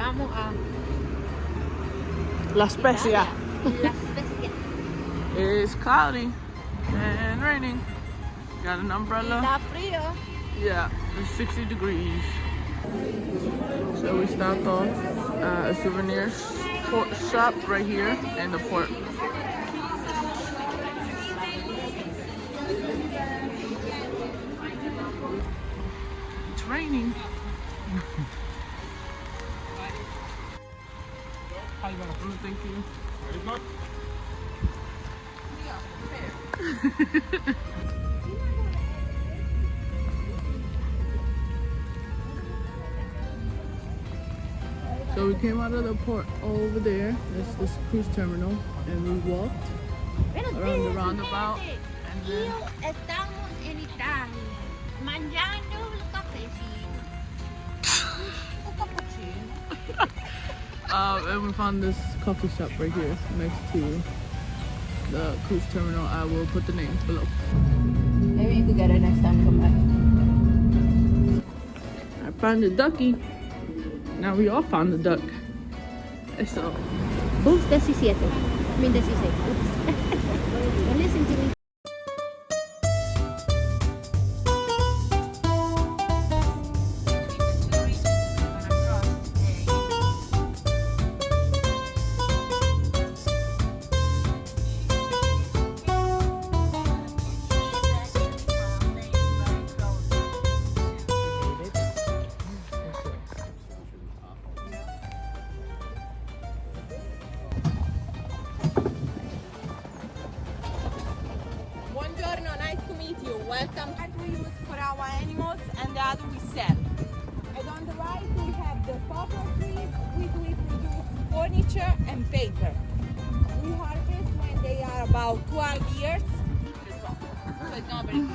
Vamos a La Spezia. La Spezia. It's cloudy and raining. Got an umbrella. Está frío. Yeah, it's 60 degrees. So we stopped off at a souvenir shop right here in the port. It's raining. Thank you. So we came out of the port over there. That's this cruise terminal, and we walked around the roundabout. And then Estamos en Italia, mangiando un cafecino. Un cappuccino. and we found this coffee shop right here next to the cruise terminal. I will put the names below. Maybe you could get it next time you come back. I found a ducky. Now we all found the duck. So, Oops, 17. I mean 16. Oops. Don't listen to me. Buongiorno, nice to meet you. Welcome. That we use for our animals and the other we sell. And on the right we have the photo trees which we produce furniture and paper. We harvest when they are about 12 years. So it's not very good.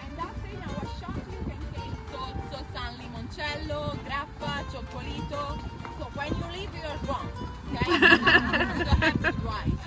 And after in our shop you can taste also San Limoncello, grappa, cioccolito. So when you leave you're wrong. Okay? You don't have to drive.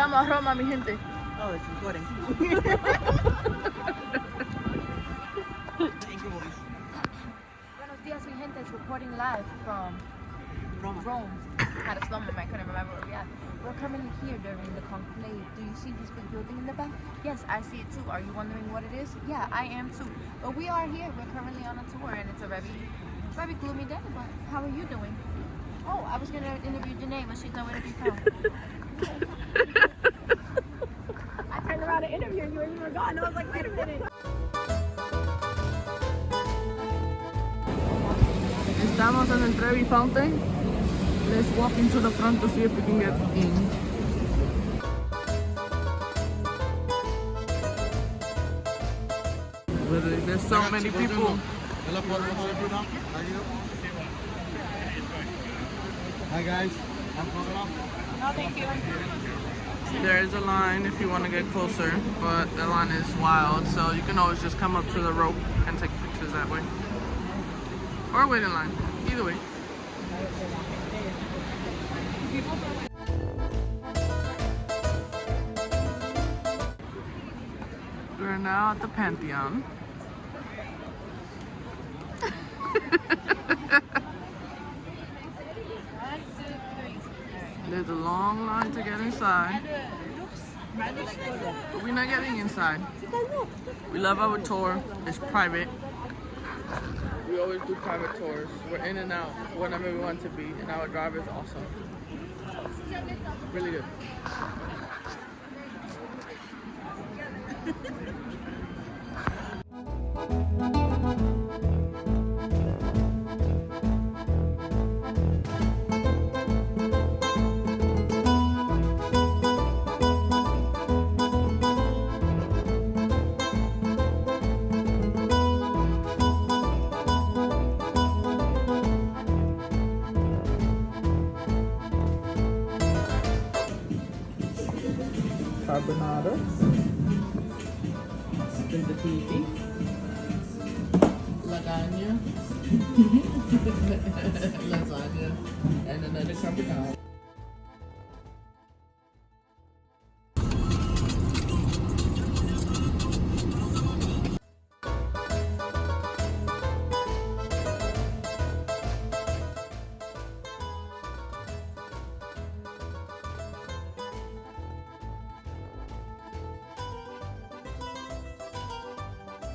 llegamos a Roma, mi gente. Oh, it's recording. Buenos dias, mi gente. It's reporting live from Rome. Had a slow moment, I couldn't remember where we are. We're currently here during the conclave. Do you see this big building in the back? Yes, I see it too. Are you wondering what it is? Yeah, I am too. But we are here. We're currently on a tour and it's a very gloomy day, but how are you doing? Oh, I was gonna interview Janae, but she's nowhere to be found. I turned around to interview you and you were gone. I was like, wait a minute. Estamos en el Trevi Fountain. Let's walk into the front to see if we can get in. Literally, there's so many people. Hi guys. No, thank you. There is a line if you want to get closer, but the line is wild, so you can always just come up to the rope and take pictures that way. Or wait in line. Either way. We're now at the Pantheon. long line to get inside. But we're not getting inside. We love our tour. It's private. We always do private tours. We're in and out whenever we want to be, and our driver is awesome. Really good. Carbonara, spaghetti, lasagna, lasagna, and another carbonara.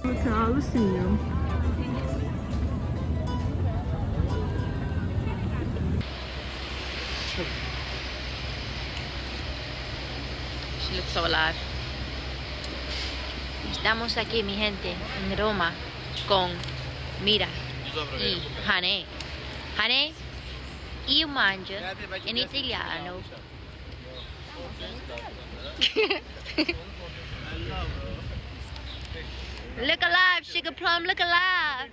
The Colosseum. She looks so alive. Estamos aquí, mi gente, en Roma, con Mira y Hane. Hane, io mangio in italiano. Look alive, Sugar Plum, look alive.